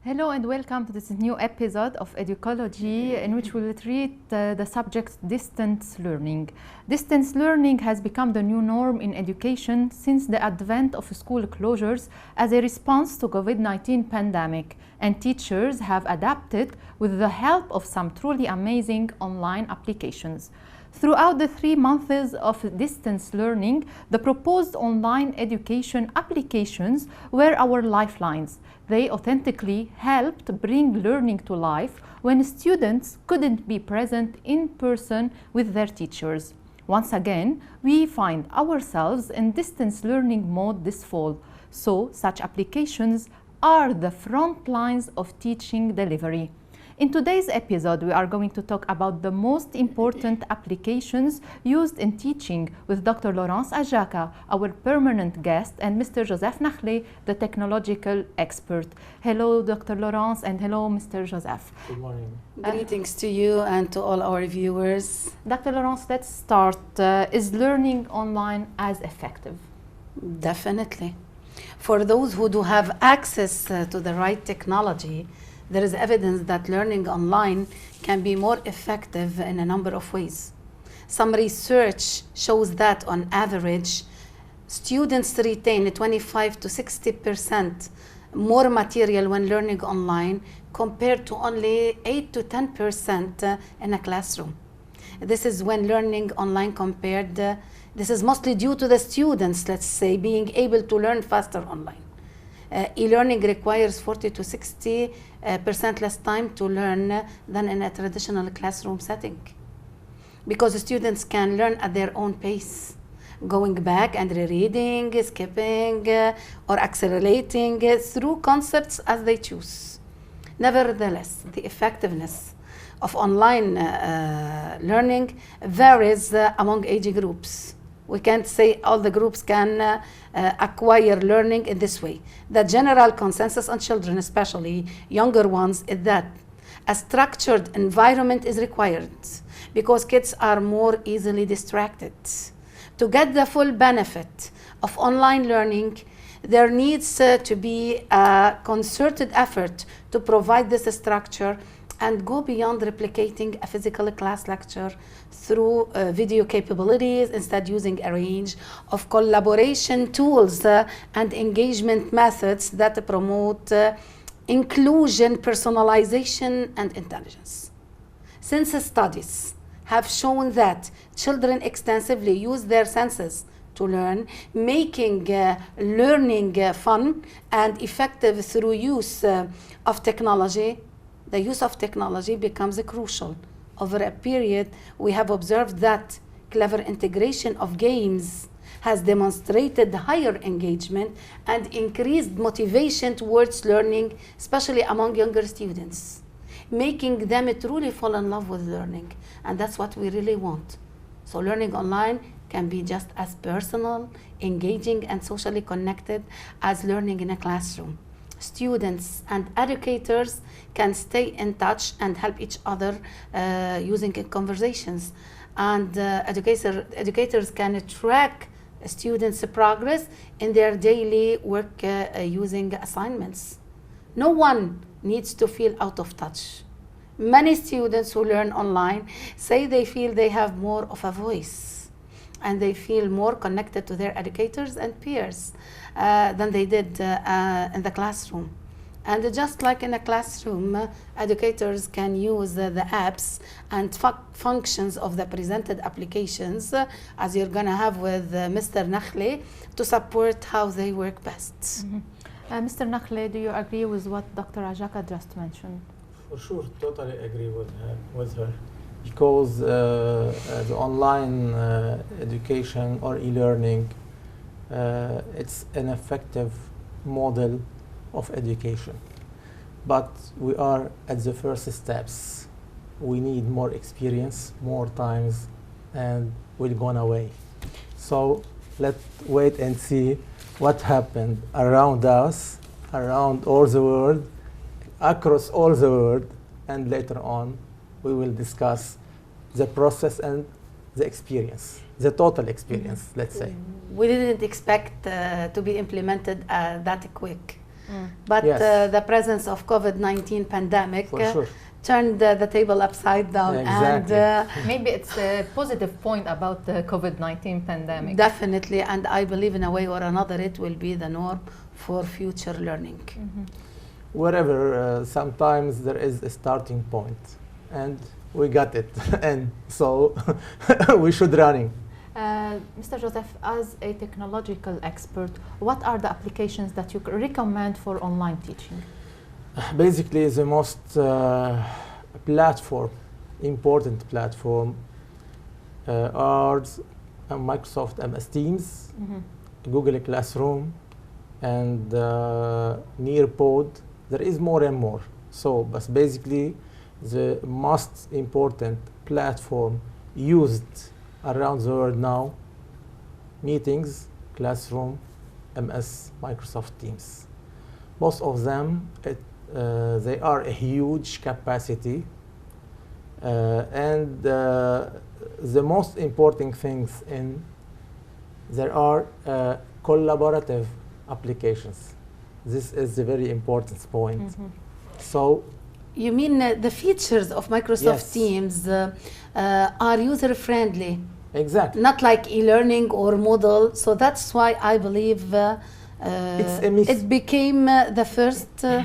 Hello and welcome to this new episode of Educology, in which we will treat the subject distance learning. Distance learning has become the new norm in education since the advent of school closures as a response to COVID-19 pandemic, and teachers have adapted with the help of some truly amazing online applications. Throughout the 3 months of distance learning, the proposed online education applications were our lifelines. They authentically helped bring learning to life when students couldn't be present in person with their teachers. Once again, we find ourselves in distance learning mode this fall, so such applications are the front lines of teaching delivery. In today's episode, we are going to talk about the most important applications used in teaching with Dr. Laurance Ajaka, our permanent guest, and Mr. Joseph Nakhle, the technological expert. Hello, Dr. Laurance, and hello, Mr. Joseph. Good morning. Greetings to you and to all our viewers. Dr. Laurance, let's start. Is learning online as effective? Definitely. For those who do have access to the right technology, there is evidence that learning online can be more effective in a number of ways. Some research shows that on average, students retain 25 to 60% more material when learning online compared to only 8 to 10% in a classroom. This is when learning online compared, this is mostly due to the students, let's say, being able to learn faster online. E-learning requires 40 to 60% less time to learn than in a traditional classroom setting, because students can learn at their own pace, going back and rereading, skipping, or accelerating through concepts as they choose. Nevertheless, the effectiveness of online learning varies among age groups. We can't say all the groups can acquire learning in this way. The general consensus on children, especially younger ones, is that a structured environment is required because kids are more easily distracted. To get the full benefit of online learning, there needs to be a concerted effort to provide this structure and go beyond replicating a physical class lecture through video capabilities, instead using a range of collaboration tools and engagement methods that promote inclusion, personalization, and intelligence. Since studies have shown that children extensively use their senses to learn, making learning fun and effective through use of technology, the use of technology becomes crucial. Over a period, we have observed that clever integration of games has demonstrated higher engagement and increased motivation towards learning, especially among younger students, making them truly fall in love with learning. And that's what we really want. So learning online can be just as personal, engaging, and socially connected as learning in a classroom. Students and educators can stay in touch and help each other using conversations. And educators can track students' progress in their daily work using assignments. No one needs to feel out of touch. Many students who learn online say they feel they have more of a voice and they feel more connected to their educators and peers than they did in the classroom. And just like in a classroom, educators can use the apps and functions of the presented applications, as you're going to have with Mr. Nakhle, to support how they work best. Mm-hmm. Mr. Nakhle, do you agree with what Dr. Ajaka just mentioned? For sure, totally agree with her. Because the online education or e-learning, it's an effective model of education. But we are at the first steps. We need more experience, more times, and we're going away. So let's wait and see what happened around us, around all the world, across all the world, and later on we will discuss the process and the experience, the total experience, let's say. We didn't expect to be implemented that quick. But Yes. the presence of COVID-19 pandemic For sure. turned the table upside down. Exactly. And Maybe it's a positive point about the COVID-19 pandemic. definitely, and I believe in a way or another it will be the norm for future learning. Wherever, sometimes there is a starting point, and we got it, and so we should running. Mr. Joseph, as a technological expert, what are the applications that you recommend for online teaching? Basically, the most important platform are Microsoft MS Teams, Google Classroom, and Nearpod. There is more and more. So, but basically, the most important platform used around the world now, meetings, classroom, MS, Microsoft Teams. Most of them, they are a huge capacity, and the most important things in there are collaborative applications. This is the very important point. So You mean the features of Microsoft Yes. Teams are user-friendly, exactly, not like e-learning or Moodle. So that's why I believe it's a miss. it became the first The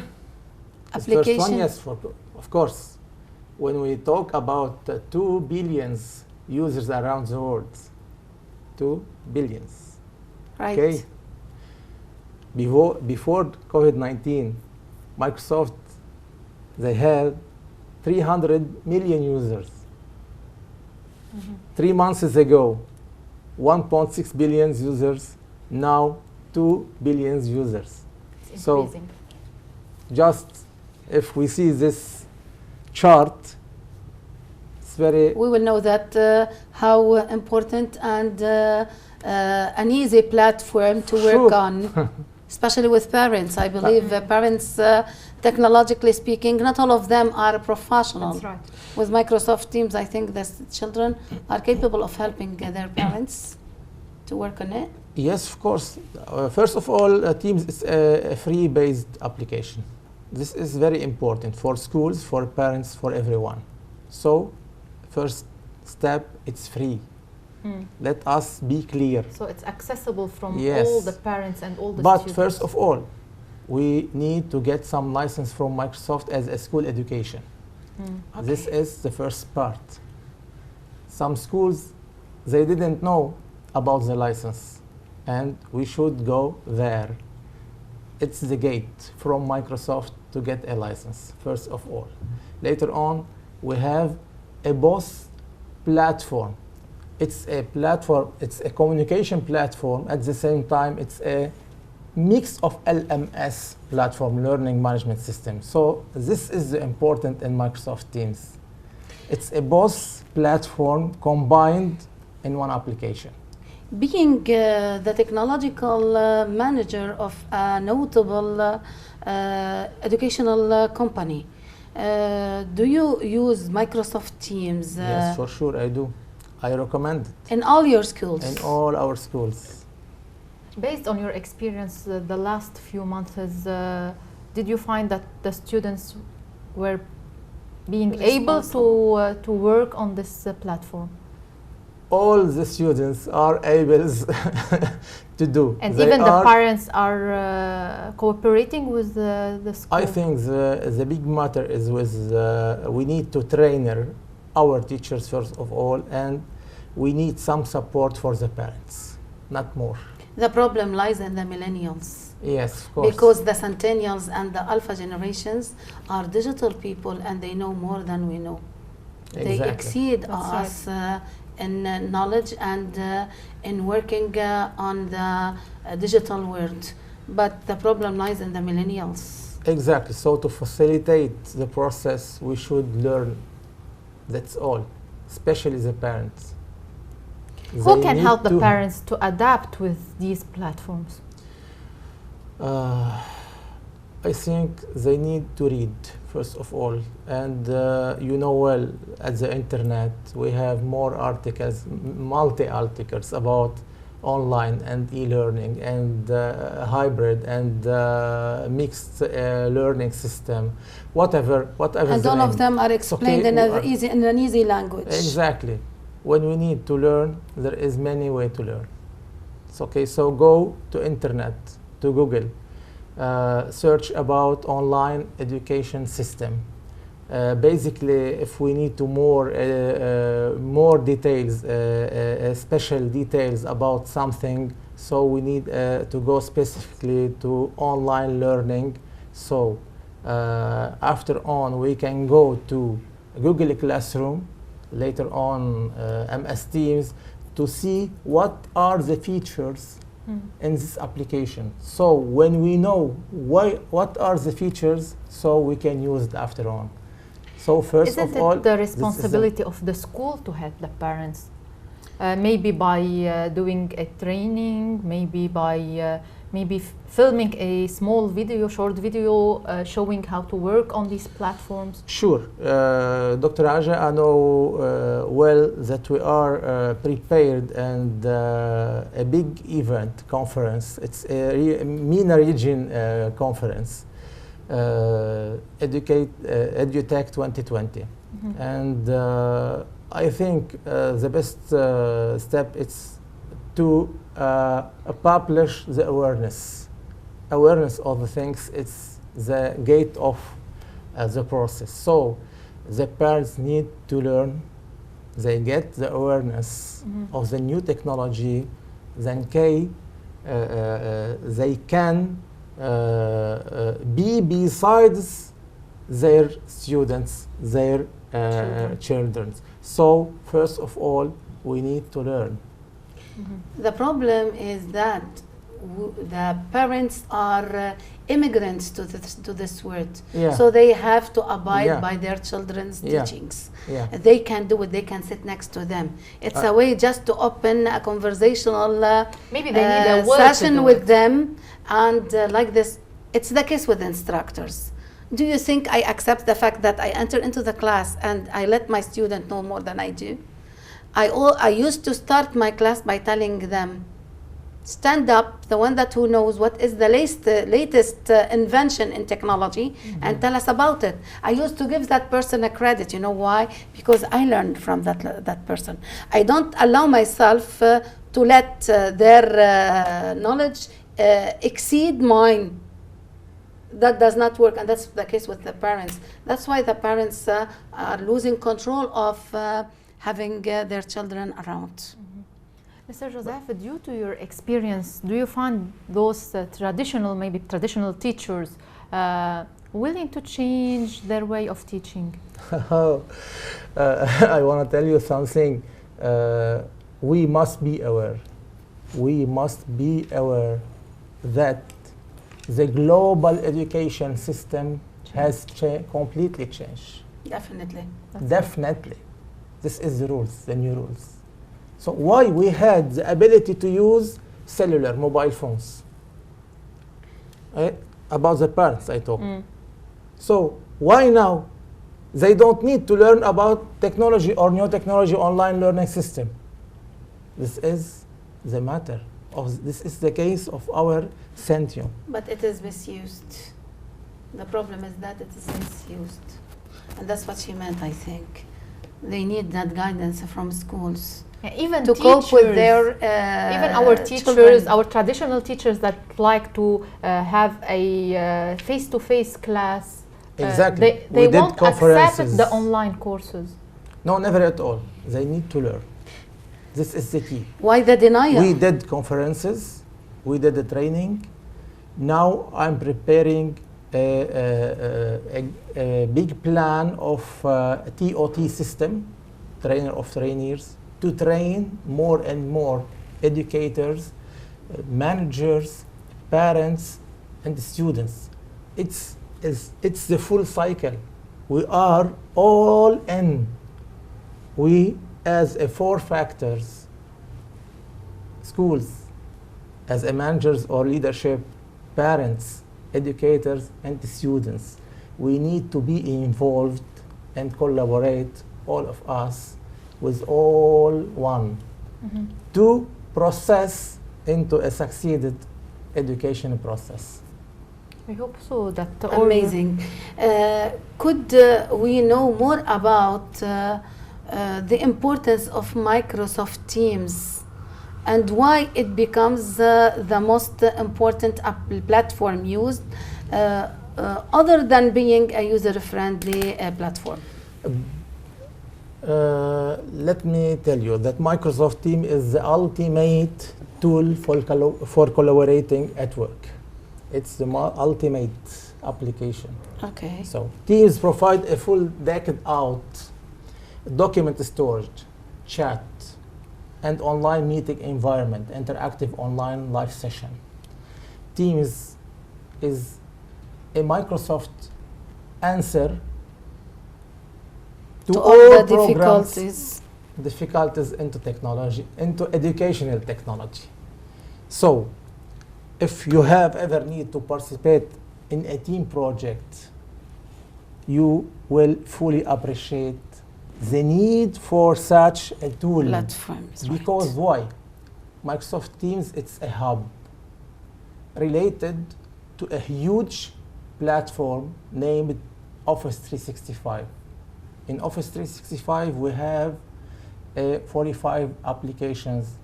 application. first one, yes, of course. When we talk about 2 billion users around the world, 2 billion. Right. Okay. Before COVID-19, Microsoft, they had 300 million users. 3 months ago, 1.6 billion users, now 2 billion users. It's So- increasing. Just if we see this chart, it's very, We will know that how important and an easy platform to work Sure. on, especially with parents. I believe parents, technologically speaking, not all of them are professional. That's right. With Microsoft Teams, I think the children are capable of helping their parents to work on it. yes, of course. First of all, Teams is a free-based application. This is very important for schools, for parents, for everyone. So, first step, it's free. Let us be clear. So it's accessible from Yes. all the parents and all the But students. first of all, we need to get some license from Microsoft as a school education. This is the first part. Some schools, they didn't know about the license, and we should go there. It's the gate from Microsoft to get a license, first of all. Later on, we have a BOSS platform. It's a platform, it's a communication platform. At the same time, it's a mix of LMS platform, learning management system. So this is important in Microsoft Teams. It's a BOSS platform combined in one application. Being the technological manager of a notable educational company, do you use Microsoft Teams Yes, for sure I do. I recommend it in all your schools? in all our schools. Based on your experience the last few months, did you find that the students were being able to work on this platform? All the students are able to do. And They even the are- parents are cooperating with the school? I think the big matter is with we need to train our teachers first of all, and we need some support for the parents, not more. The problem lies in the millennials. Yes, of course. Because the centennials and the alpha generations are digital people and they know more than we know. They Exactly. exceed That's us in knowledge and in working on the digital world. But the problem lies in the millennials. Exactly. So to facilitate the process, we should learn. That's all, especially the parents. Who They can need help the to- parents to adapt with these platforms? I think they need to read, first of all. And you know well, at the internet, we have more articles, multi-articles about online and e-learning and hybrid and mixed learning system, whatever. And all of them are explained in an easy language. Exactly. When we need to learn, there is many ways to learn. It's okay. So go to internet, to Google, search about online education system. Basically, if we need to more details, special details about something, so we need to go specifically to online learning. So after on, we can go to Google Classroom, later on MS Teams, to see what are the features in this application. So when we know what are the features, so we can use it after on. So first Isn't of all, it the responsibility of the school to help the parents? Maybe by doing a training, maybe by filming a small video, short video, showing how to work on these platforms? Sure. Dr. Aja, I know well that we are prepared and a big event conference. It's a MENA region conference. EduTech 2020, and I think the best step is to publish the awareness of the things. It's the gate of the process. So the parents need to learn. They get the awareness of the new technology, then they can be besides their students, their children. So first of all, we need to learn. The problem is that the parents are immigrants to this world, so they have to abide by their children's teachings. They can do it. They can sit next to them. It's a way just to open a conversational maybe they need a session with them, and like this. It's the case with instructors. Do you think I accept the fact that I enter into the class and I let my student know more than I do? I used to start my class by telling them, stand up, the one who knows what is the latest invention in technology, and tell us about it. I used to give that person a credit. You know why? Because I learned from that person. I don't allow myself to let their knowledge exceed mine. That does not work, and that's the case with the parents. That's why the parents are losing control of having their children around. Mr. Joseph, due to your experience, do you find those traditional teachers willing to change their way of teaching? I want to tell you something. We must be aware. We must be aware that the global education system has completely changed. Definitely. Definitely. This is the rules, the new rules. So why we had the ability to use cellular mobile phones? About the parents I talk. So why now they don't need to learn about technology or new technology online learning system? This is the matter. This is the case of our Centium. But it is misused. The problem is that it is misused. And that's what she meant, I think. They need that guidance from schools. Even to teachers, cope with their even our teachers, children. Our traditional teachers that like to have a face-to-face class. Exactly. They won't accept the online courses. No, never at all. They need to learn. This is the key. Why the denial? We did conferences, we did the training. Now I'm preparing a big plan of TOT system, trainer of trainers, to train more and more educators, managers, parents, and students. It's the full cycle. We are all in. We, as a 4 factors, schools, as a managers or leadership, parents, educators, and students, we need to be involved and collaborate, all of us, with all one, to process into a succeeded education process. I hope so. That all Amazing. Could we know more about the importance of Microsoft Teams and why it becomes the most important platform used other than being a user-friendly platform? Let me tell you that Microsoft Teams is the ultimate tool for collaborating at work. It's the ultimate application. Okay. So Teams provide a full decked out document storage, chat, and online meeting environment, interactive online live session. Teams is a Microsoft answer to all the difficulties into technology, into educational technology. So, if you have ever need to participate in a team project, you will fully appreciate the need for such a tool. Platforms, Because why? Microsoft Teams, it's a hub related to a huge platform named Office 365. In Office 365, we have 45 applications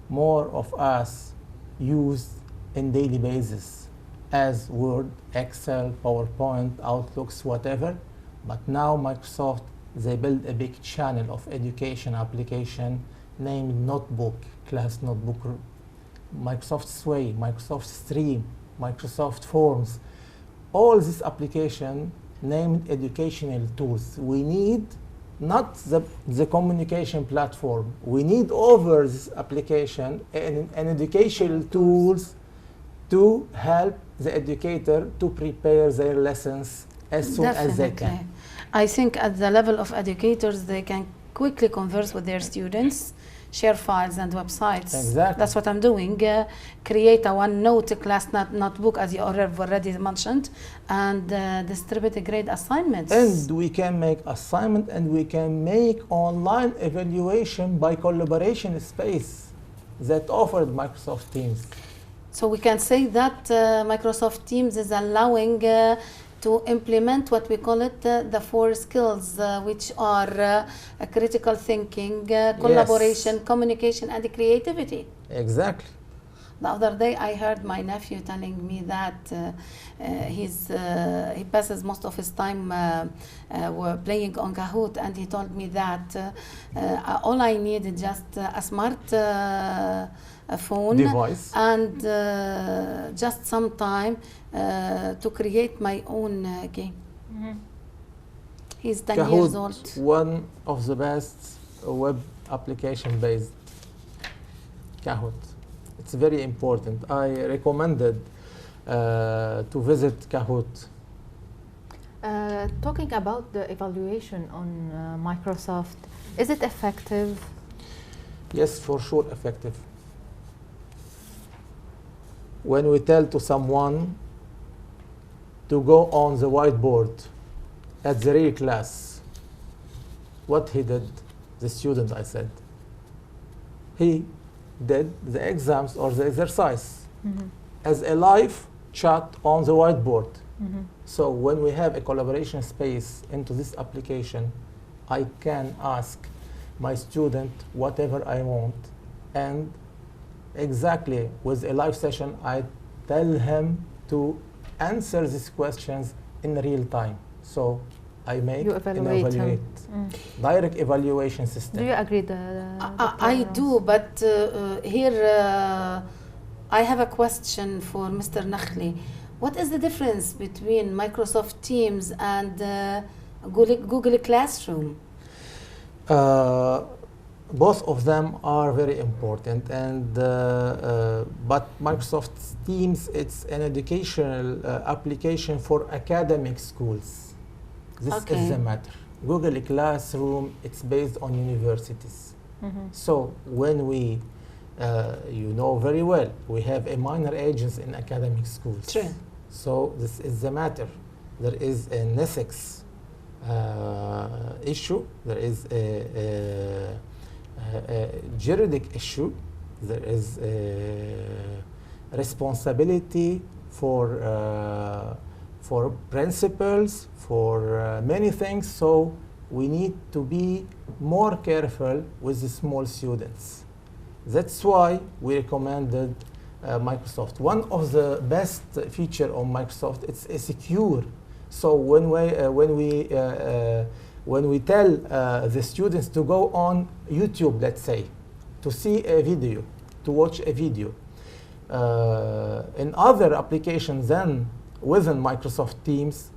more of us use in daily basis as Word, Excel, PowerPoint, Outlooks, whatever. But now Microsoft, they build a big channel of education application named Notebook, Class Notebook, Microsoft Sway, Microsoft Stream, Microsoft Forms. All these applications named educational tools. We need not the communication platform. We need over this application an educational tools to help the educator to prepare their lessons as soon as they can. I think at the level of educators, they can quickly converse with their students, share files and websites. Exactly. That's what I'm doing. Create a OneNote class notebook, as you already mentioned, and distribute grade assignments. And we can make assignment, and we can make online evaluation by collaboration space that offered Microsoft Teams. So we can say that Microsoft Teams is allowing to implement what we call it the 4 skills, which are critical thinking, collaboration, communication, and creativity. Exactly. The other day I heard my nephew telling me that he passes most of his time playing on Kahoot, and he told me that all I need is just a smart phone device and just some time to create my own game. Mm-hmm. He's 10 Kahoot, years old. one of the best web application based. Kahoot. It's very important. I recommended to visit Kahoot. Talking about the evaluation on Microsoft, is it effective? Yes, for sure effective. When we tell to someone to go on the whiteboard at the real class, what he did, the student, I said, he did the exams or the exercise as a live chat on the whiteboard. So when we have a collaboration space into this application, I can ask my student whatever I want, and exactly with a live session, I tell him to answer these questions in real time. So I make You an evaluate direct evaluation system. Do you agree? I do, but here I have a question for Mr. Nakhle. What is the difference between Microsoft Teams and Google Classroom? Both of them are very important, and but Microsoft Teams, it's an educational application for academic schools. This is the matter. Google Classroom, it's based on universities. So when we, you know very well, we have a minor agents in academic schools. True. So this is the matter. There is an ethics issue. There is a juridic issue There is a responsibility for principals, for many things. So we need to be more careful with the small students. That's why we recommended Microsoft. One of the best feature of Microsoft, it's secure. So when we tell the students to go on YouTube, let's say, to see a video, to watch a video, in other applications than within Microsoft Teams,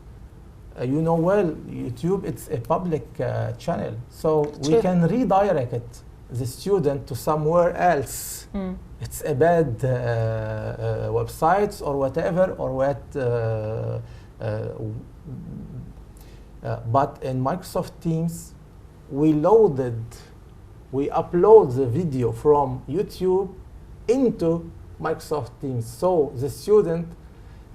you know well, YouTube, it's a public channel. So we can redirect the student to somewhere else. It's a bad websites or whatever, or what. But in Microsoft Teams, we upload the video from YouTube into Microsoft Teams. So the student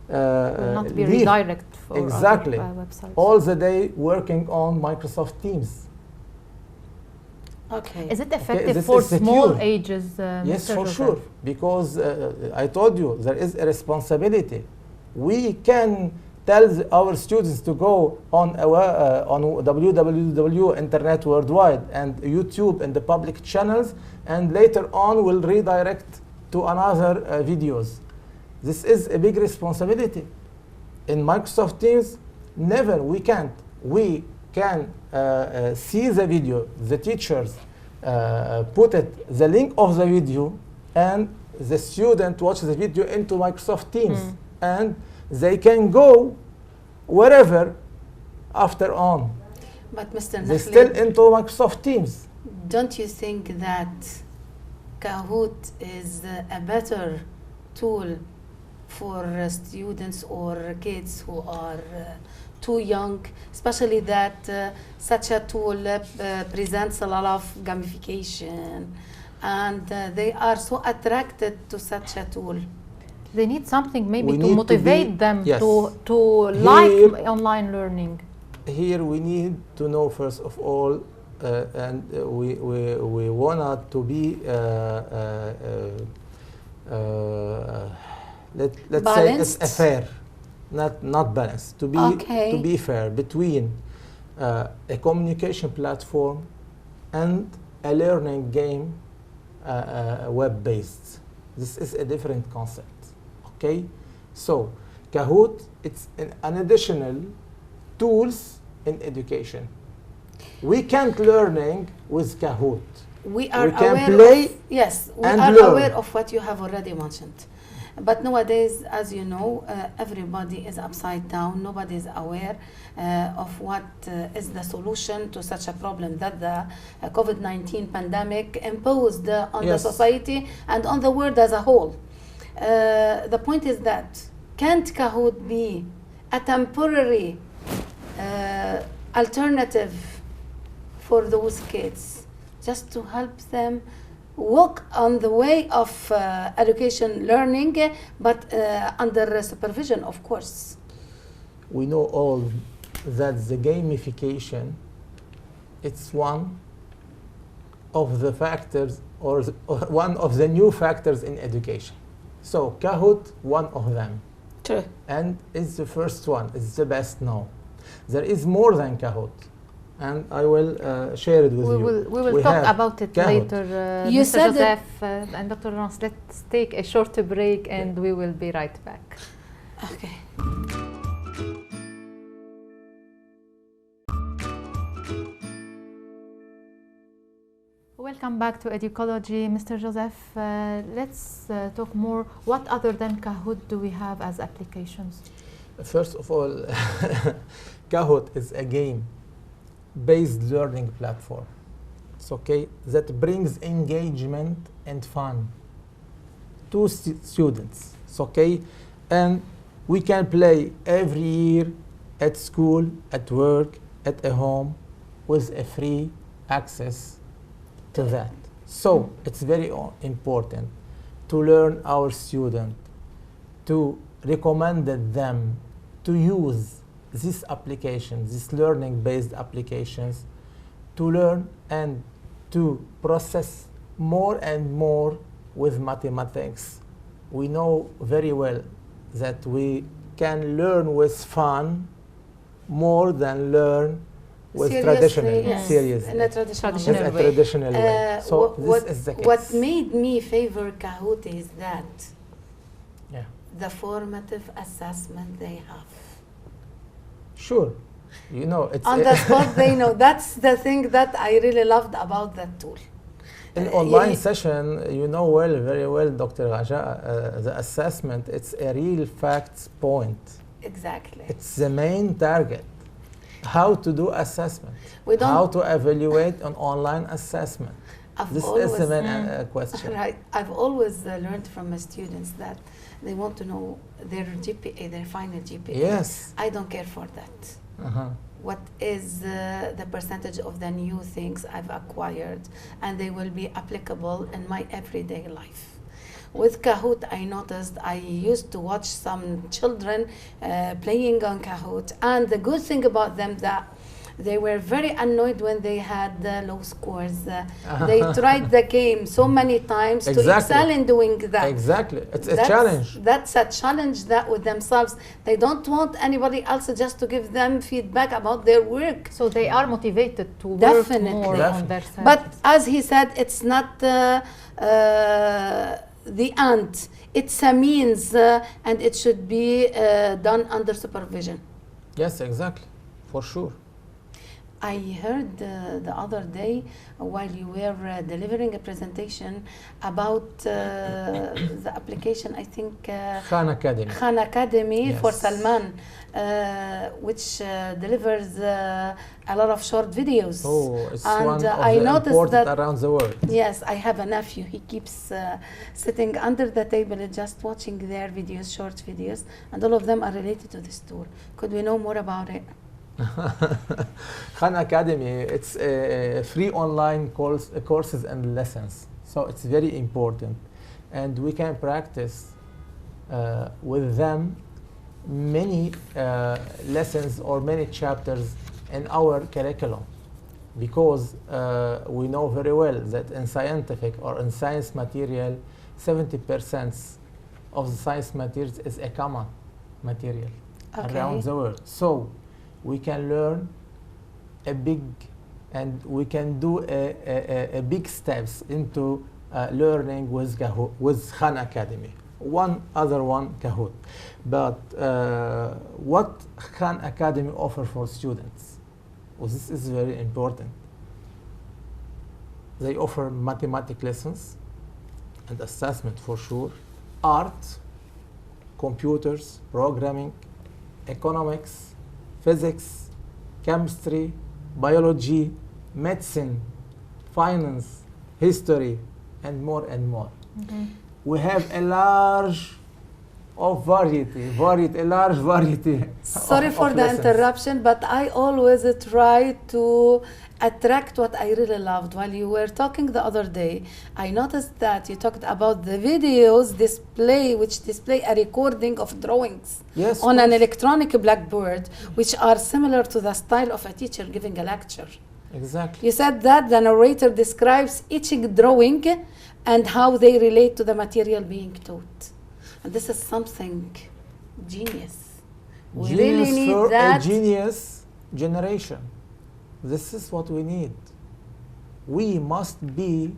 will not be redirected for exactly other websites. All the day working on Microsoft Teams. Okay. Is it effective for small ages? Yes, Mr. for Joseph? sure. Because I told you, there is a responsibility. We can tell our students to go on www Internet Worldwide and YouTube and the public channels, and later on will redirect to another videos. This is a big responsibility. In Microsoft Teams, never, we can't. We can see the video, the teachers put the link of the video, and the student watches the video into Microsoft Teams. And they can go wherever after on. But Mr. They're Nakhle, still into Microsoft Teams. don't you think that Kahoot is a better tool for students or kids who are too young, especially that such a tool presents a lot of gamification, and they are so attracted to such a tool? They need something maybe We to need motivate them yes. to like online learning. Here we need to know first of all, and we want to be let's balanced? say it's fair, not balanced. To be fair between a communication platform and a learning game, web-based. This is a different concept. Okay, so Kahoot, it's an additional tools in education. We can't learning with Kahoot. We are can aware play of, yes, we and are learn. aware of what you have already mentioned. But nowadays, as you know, everybody is upside down. Nobody is aware of what is the solution to such a problem that the COVID-19 pandemic imposed on the society and on the world as a whole. The point is that can't Kahoot be a temporary alternative for those kids, just to help them walk on the way of education learning, but under supervision, of course? We know all that the gamification, it's one of the factors or one of the new factors in education. So Kahoot, one of them. True. And it's the first one, it's the best now. There is more than Kahoot, and I will share it with you. We will talk about it Kahoot. later. You Mr. said Joseph and Dr. Laurance, let's take a short break and we will be right back. Okay. Welcome back to Educology. Mr. Joseph, let's talk more. What other than Kahoot do we have as applications? First of all, Kahoot is a game-based learning platform. It's okay, that brings engagement and fun to students. It's okay, and we can play every year at school, at work, at a home, with a free access to that. So it's very important to learn our student, to recommend them to use these applications, these learning-based applications, to learn and to process more and more with mathematics, we know very well that we can learn with fun more than learn with traditional, yes, in a traditional way. So this is the case. What made me favor Kahoot is that the formative assessment they have. Sure. You know, it's on the spot they know. That's the thing that I really loved about that tool. In online session, you know very well, Dr. Ajaka, the assessment, it's a real facts point. Exactly. It's the main target. How to do assessment. How to evaluate an online assessment. This is the main question. Right. I've always learned from my students that they want to know their GPA, their final GPA. Yes. I don't care for that. What is the percentage of the new things I've acquired, and they will be applicable in my everyday life. With Kahoot, I noticed I used to watch some children playing on Kahoot, and the good thing about them that they were very annoyed when they had low scores. They tried the game so many times to excel in doing that. Exactly. It's a challenge. That's a challenge that with themselves. They don't want anybody else just to give them feedback about their work. So they are motivated to work more on their self. But as he said, it's not the end. It's a means, and it should be done under supervision. Yes, exactly. For sure. I heard the other day while you were delivering a presentation about the application, I think Khan Academy. Khan Academy for Salman, which delivers a lot of short videos. Oh, it's one of the important around the world. Yes, I have a nephew. He keeps sitting under the table and just watching their videos, short videos, and all of them are related to this tool. Could we know more about it? Khan Academy, it's a free online courses and lessons, so it's very important, and we can practice with them many lessons or many chapters in our curriculum, because we know very well that in scientific or in science material, 70% of the science materials is a common material around the world. So we can learn a big, and we can do a big steps into learning with Khan Academy. One other one, Kahoot. But what Khan Academy offer for students? Well, this is very important. They offer mathematics lessons and assessment for sure, art, computers, programming, economics, physics, chemistry, biology, medicine, finance, history, and more and more. We have a large variety. Sorry for the interruption, but I always try to attract what I really loved. While you were talking the other day, I noticed that you talked about the videos which display a recording of drawings on an electronic blackboard, which are similar to the style of a teacher giving a lecture. Exactly. You said that the narrator describes each drawing and how they relate to the material being taught. And this is something genius. We really need for that. A genius generation. This is what we need. We must be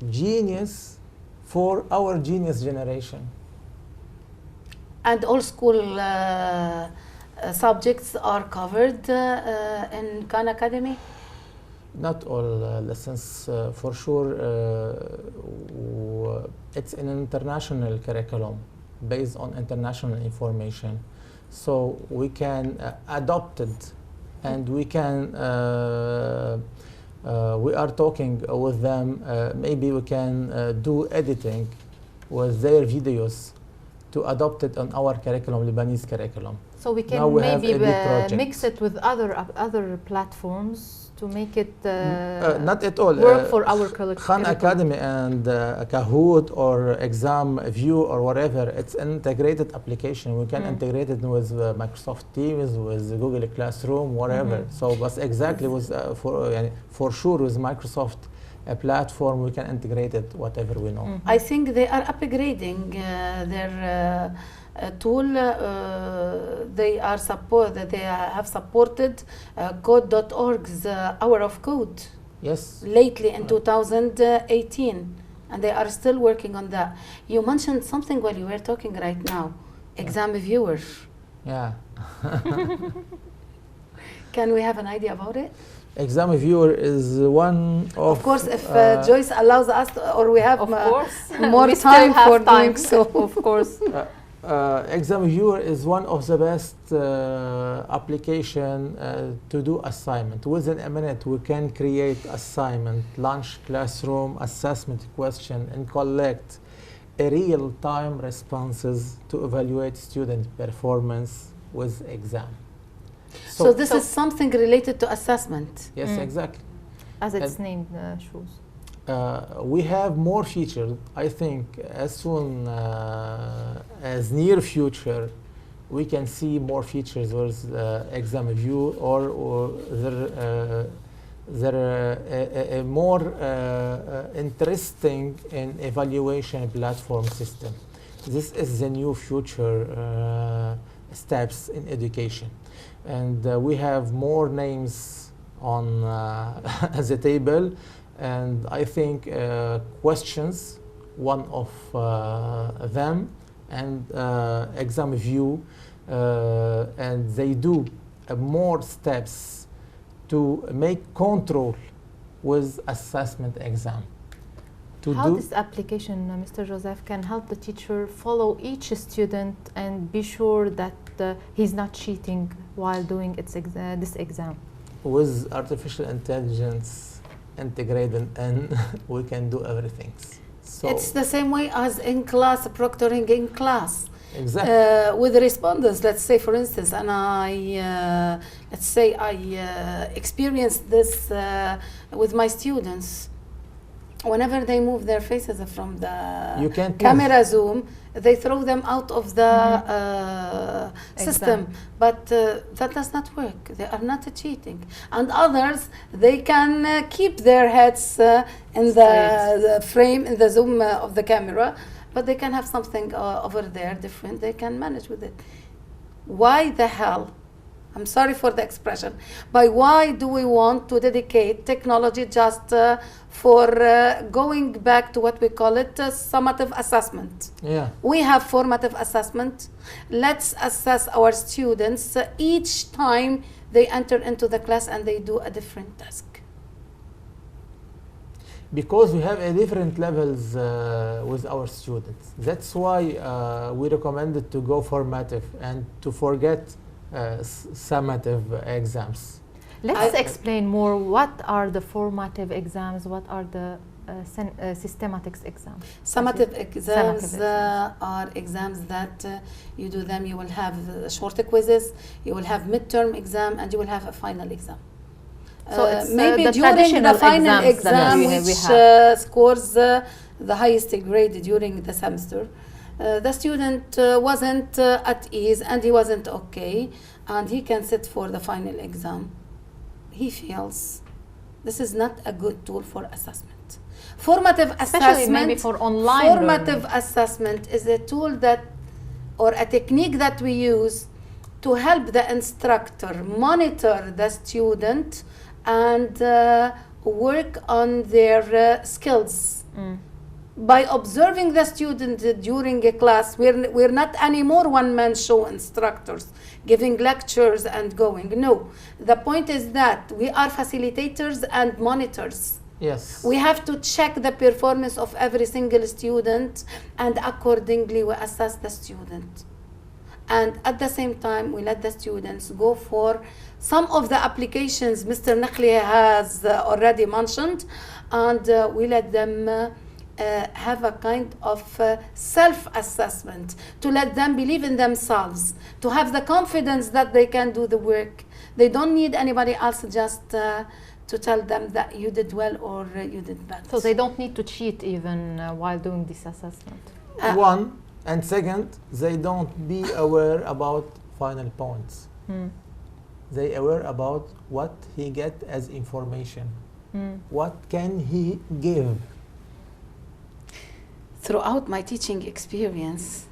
genius for our genius generation. And all school subjects are covered in Khan Academy? Not all lessons, for sure. It's an international curriculum based on international information. So we can adopt it, and we can, we are talking with them, maybe we can do editing with their videos to adopt it on our curriculum, Lebanese curriculum. So we can maybe mix it with other platforms to make it not at all work for our curriculum. Khan Academy and Kahoot or Exam View or whatever, it's an integrated application. We can integrate it with Microsoft Teams, with Google Classroom, whatever. So, but exactly with for sure with Microsoft a platform, we can integrate it, whatever we know. I think they are upgrading their tool. They have supported code.org's Hour of Code. Yes. Lately in 2018, and they are still working on that. You mentioned something while you were talking right now, exam viewer. Yeah. Can we have an idea about it? Exam viewer is one of... Of course, if Joyce allows us to, or we have more We time still for have time. doing so. Of course. Exam viewer is one of the best application to do assignment. Within a minute, we can create assignment, launch classroom, assessment question, and collect a real-time responses to evaluate student performance with exam. So this is something related to assessment. Yes, exactly. As its name shows. We have more features. I think as soon as near future, we can see more features with exam view, or there a more interesting and evaluation platform system. This is the new future steps in education, and we have more names on the table. And I think questions, one of them, and exam view, and they do more steps to make control with assessment exam. How this application, Mr. Joseph, can help the teacher follow each student and be sure that he's not cheating while doing this exam? With artificial intelligence integrated, and we can do everything. So it's the same way as in class, proctoring in class. Exactly. With the respondents, let's say, for instance, and let's say I experienced this with my students. Whenever they move their faces from the camera zoom, they throw them out of the system. But that does not work. They are not cheating. And others, they can keep their heads in the frame, in the zoom of the camera, but they can have something over there different. They can manage with it. Why the hell? I'm sorry for the expression, but why do we want to dedicate technology just for going back to what we call it summative assessment? Yeah. We have formative assessment. Let's assess our students each time they enter into the class and they do a different task. Because we have a different levels with our students. That's why we recommended to go formative and to forget summative exams. Let's explain more. What are the formative exams? What are the systematic exams? Summative exams are exams that you do them. You will have short quizzes, you will have midterm exam, and you will have a final exam. So it's maybe the during the final exam, which scores the highest grade during the semester, the student wasn't at ease and he wasn't okay, and he can sit for the final exam. He feels this is not a good tool for assessment. Formative assessment, maybe for online formative assessment is a tool that, or a technique that we use to help the instructor monitor the student and work on their skills. By observing the student during a class, we're not anymore one-man show instructors giving lectures and going. No, the point is that we are facilitators and monitors. Yes. We have to check the performance of every single student, and accordingly we assess the student. And at the same time, we let the students go for some of the applications Mr. Nakhle has already mentioned, and we let them have a kind of self-assessment, to let them believe in themselves, to have the confidence that they can do the work. They don't need anybody else just to tell them that you did well or you did bad. So they don't need to cheat even while doing this assessment. One, and second, they don't be aware about final points. They aware about what he get as information. What can he give? Throughout my teaching experience,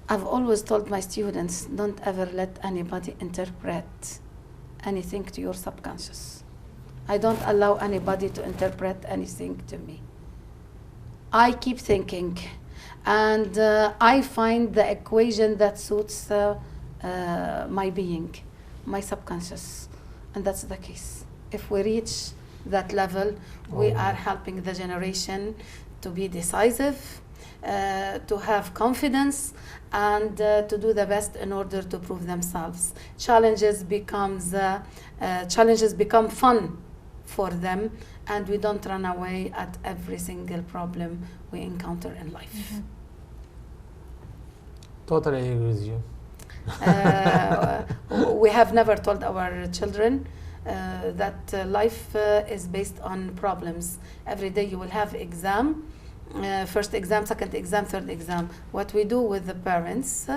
I've always told my students, don't ever let anybody interpret anything to your subconscious. I don't allow anybody to interpret anything to me. I keep thinking, and I find the equation that suits my being, my subconscious, and that's the case. If we reach that level, we are helping the generation to be decisive, to have confidence, and to do the best in order to prove themselves. Challenges become fun for them, and we don't run away at every single problem we encounter in life. Totally agree with you. We have never told our children that life is based on problems. Every day you will have exam, first exam, second exam, third exam. What we do with the parents,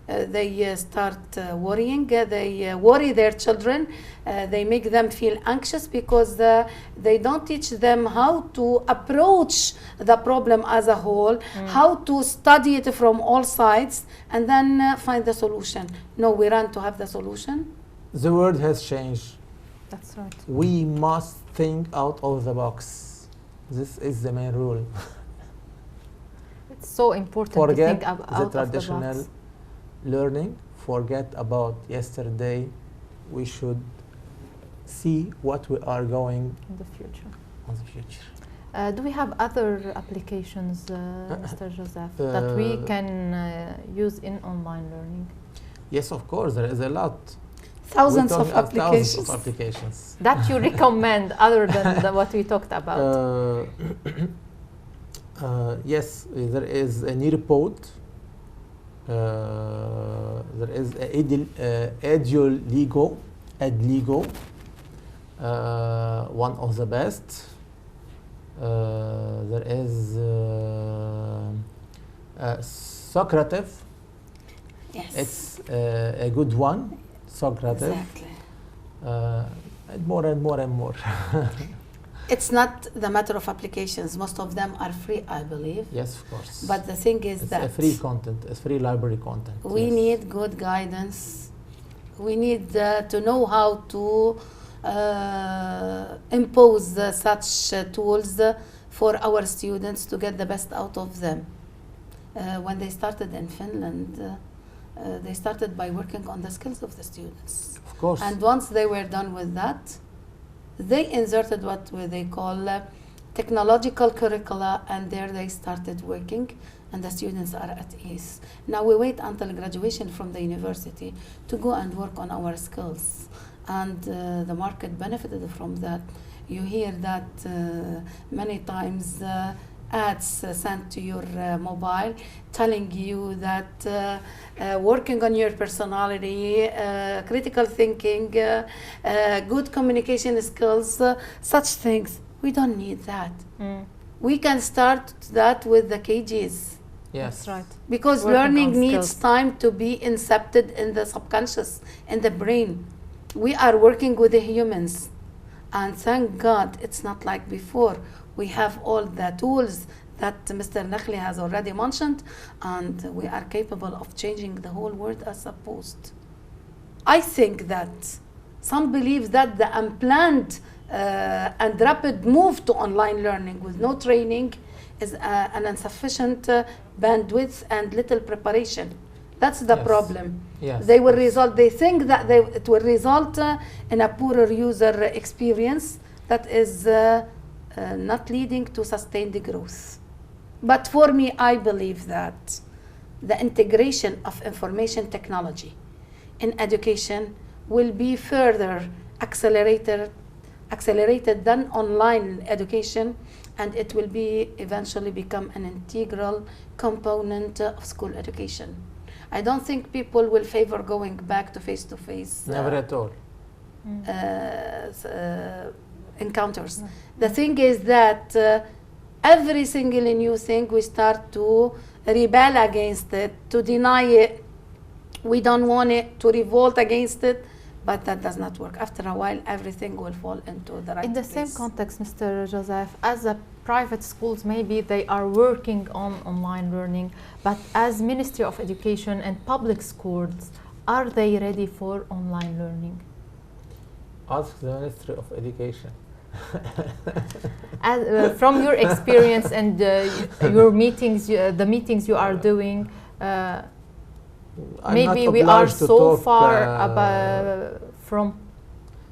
they start worrying, they worry their children, they make them feel anxious because they don't teach them how to approach the problem as a whole, how to study it from all sides, and then find the solution. No, we run to have the solution. The world has changed. That's right. We must think out of the box. This is the main rule. It's so important Forget to think out the of the traditional box. learning. Forget about yesterday. We should see what we are going In the future. on the future. Do we have other applications, Mr. Joseph, that we can use in online learning? Yes, of course, there is a lot. Thousands of Thousands applications. of applications. That you recommend other than what we talked about? Yes, there is a Nearpod. There is Eduligo, one of the best. There is Summative. Yes. It's a good one, Summative. Exactly. And more and more and more. It's not the matter of applications. Most of them are free, I believe. Yes, of course. But the thing is it's that a free content, it's free library content. we yes. need good guidance. We need to know how to impose such tools for our students to get the best out of them. When they started in Finland, they started by working on the skills of the students. Of course. And once they were done with that, they inserted what they call technological curricula, and there they started working, and the students are at ease. Now we wait until graduation from the university to go and work on our skills, and the market benefited from that. You hear that many times ads sent to your mobile telling you that working on your personality, critical thinking, good communication skills, such things. We don't need that. We can start that with the KGs. Yes. That's right. Because Working learning on needs skills. time to be incepted in the subconscious, in the brain. We are working with the humans. And thank God it's not like before. We have all the tools that Mr. Nakhle has already mentioned, and we are capable of changing the whole world as supposed. I think that some believe that the unplanned and rapid move to online learning with no training is an insufficient bandwidth and little preparation. That's the Yes. problem. Yes. They will result. They think that it will result in a poorer user experience that is not leading to sustained growth. But for me, I believe that the integration of information technology in education will be further accelerated than online education, and it will be eventually become an integral component of school education. I don't think people will favor going back to face-to-face Never at all. encounters. The thing is that every single new thing we start to rebel against it, to deny it. We don't want it, to revolt against it, but that does not work. After a while, everything will fall into the right In the place. same context, Mr. Joseph, as a private schools, maybe they are working on online learning, but as Ministry of Education and public schools, are they ready for online learning? Ask the Ministry of Education. As, from your experience and your meetings, the meetings you are doing, I'm maybe not we are obliged to so talk, far from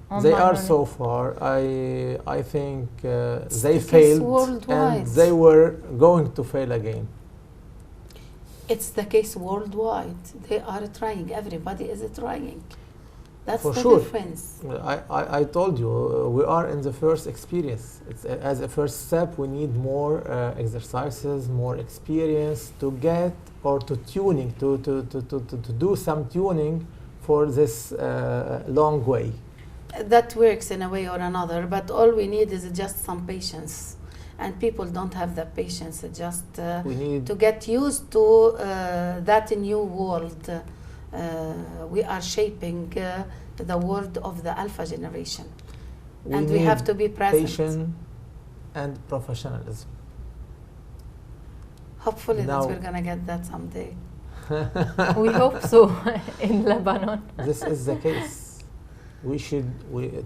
online they are learning. so far. I think It's they the case failed worldwide. and they were going to fail again. It's the case worldwide. They are trying. Everybody is trying. That's For the sure. difference. I told you, we are in the first experience. It's as a first step, we need more exercises, more experience to get or to tuning, to do some tuning for this long way. That works in a way or another, but all we need is just some patience. And people don't have the patience just We need to get used to that new world. We are shaping the world of the alpha generation. And we have to be present. Patience and professionalism. Hopefully that Now- we're going to get that someday. We hope so in Lebanon. This is the case.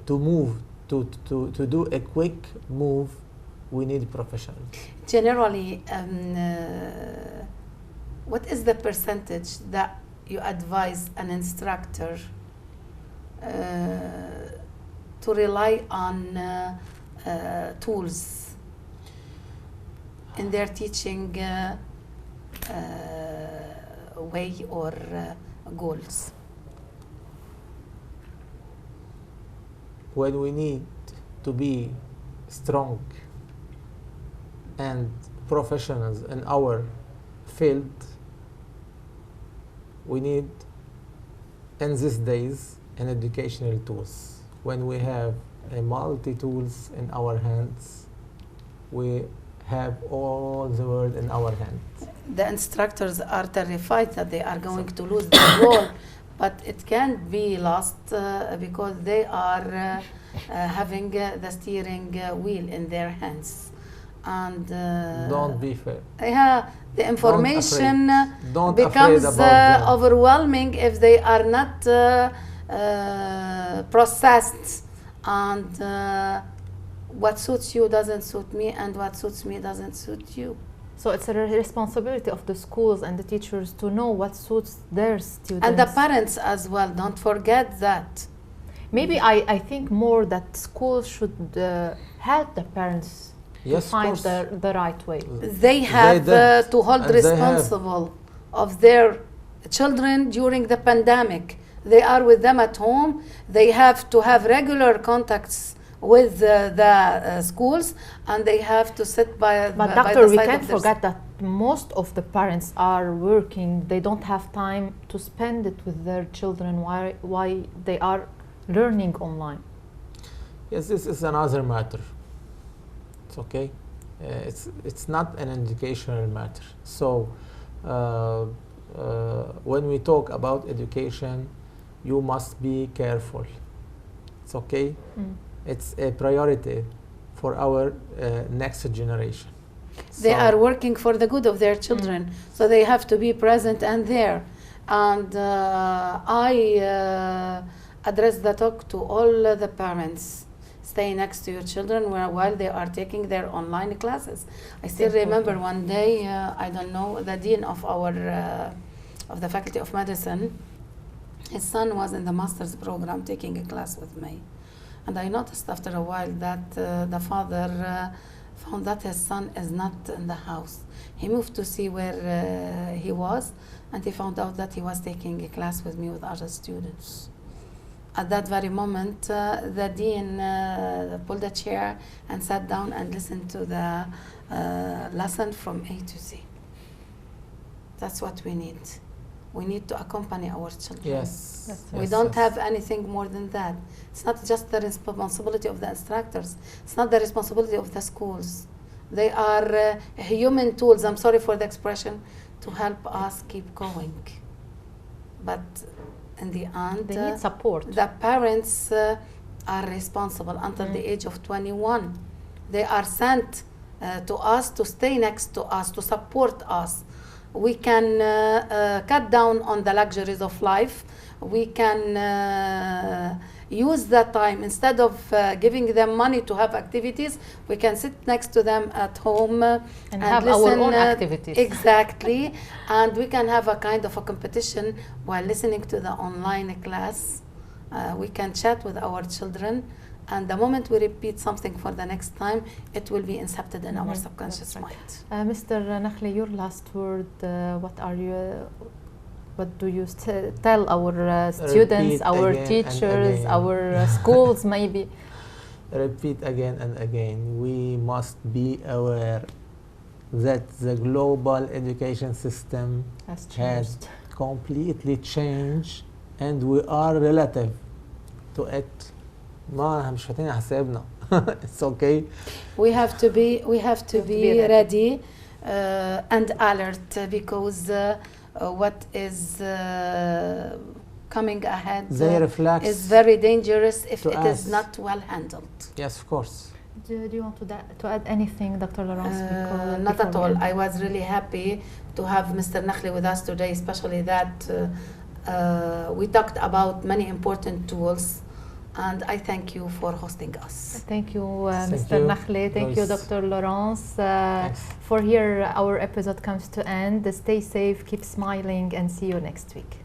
To move, to do a quick move, we need professionals. Generally, what is the percentage that you advise an instructor to rely on tools in their teaching way or goals? When we need to be strong and professionals in our field, we need, in these days, an educational tools. When we have a multi-tools in our hands, we have all the world in our hands. The instructors are terrified that they are going to lose their role, but it can't be lost because they are having the steering wheel in their hands. And Don't be fair. yeah, the information Don't becomes afraid about them. overwhelming if they are not processed, and what suits you doesn't suit me, and what suits me doesn't suit you. So it's a responsibility of the schools and the teachers to know what suits their students. And the parents as well, don't forget that. Maybe I think more that schools should help the parents to Yes, of find course. the right way. They have did, to hold and they have. responsible of their children during the pandemic. They are with them at home. They have to have regular contacts with the schools, and they have to sit by But by doctor, the we side can't of their forget that most of the parents are working. They don't have time to spend it with their children why they are learning online. Yes, this is another matter. It's okay. It's not an educational matter. So when we talk about education, you must be careful. It's okay. It's a priority for our next generation. They So- are working for the good of their children, so they have to be present and there. And I address the talk to all the parents. Stay next to your children while they are taking their online classes. I still remember one day, I don't know, the dean of our of the Faculty of Medicine, his son was in the master's program taking a class with me. And I noticed after a while that the father found that his son is not in the house. He moved to see where he was, and he found out that he was taking a class with me with other students. At that very moment, the dean pulled a chair and sat down and listened to the lesson from A to Z. That's what we need. We need to accompany our children. Yes. That's We yes, don't yes. have anything more than that. It's not just the responsibility of the instructors. It's not the responsibility of the schools. They are human tools, I'm sorry for the expression, to help us keep going. But in the end, They need support. the parents are responsible until the age of 21. They are sent to us to stay next to us, to support us. We can cut down on the luxuries of life. We can use that time, instead of giving them money to have activities, we can sit next to them at home and have our own activities. Exactly. And we can have a kind of a competition while listening to the online class. We can chat with our children, and the moment we repeat something for the next time, it will be incepted in our subconscious mind. Mr. Nakhle, your last word, what do you tell our students, our teachers, our schools maybe? Repeat again and again. We must be aware that the global education system has completely changed, and we are relative to it. ما مش فاتين حسابنا. It's okay. We have to be ready and alert, because what is coming ahead is very dangerous if it is not well handled. Yes, of course. Do you want to add anything, Dr. Laurance? Not at all. I was really happy to have Mr. Nakhle with us today, especially that we talked about many important tools. And I thank you for hosting us. Thank you, Mr. Nakhle. Thank you, Dr. Laurance. For here, our episode comes to end. Stay safe, keep smiling, and see you next week.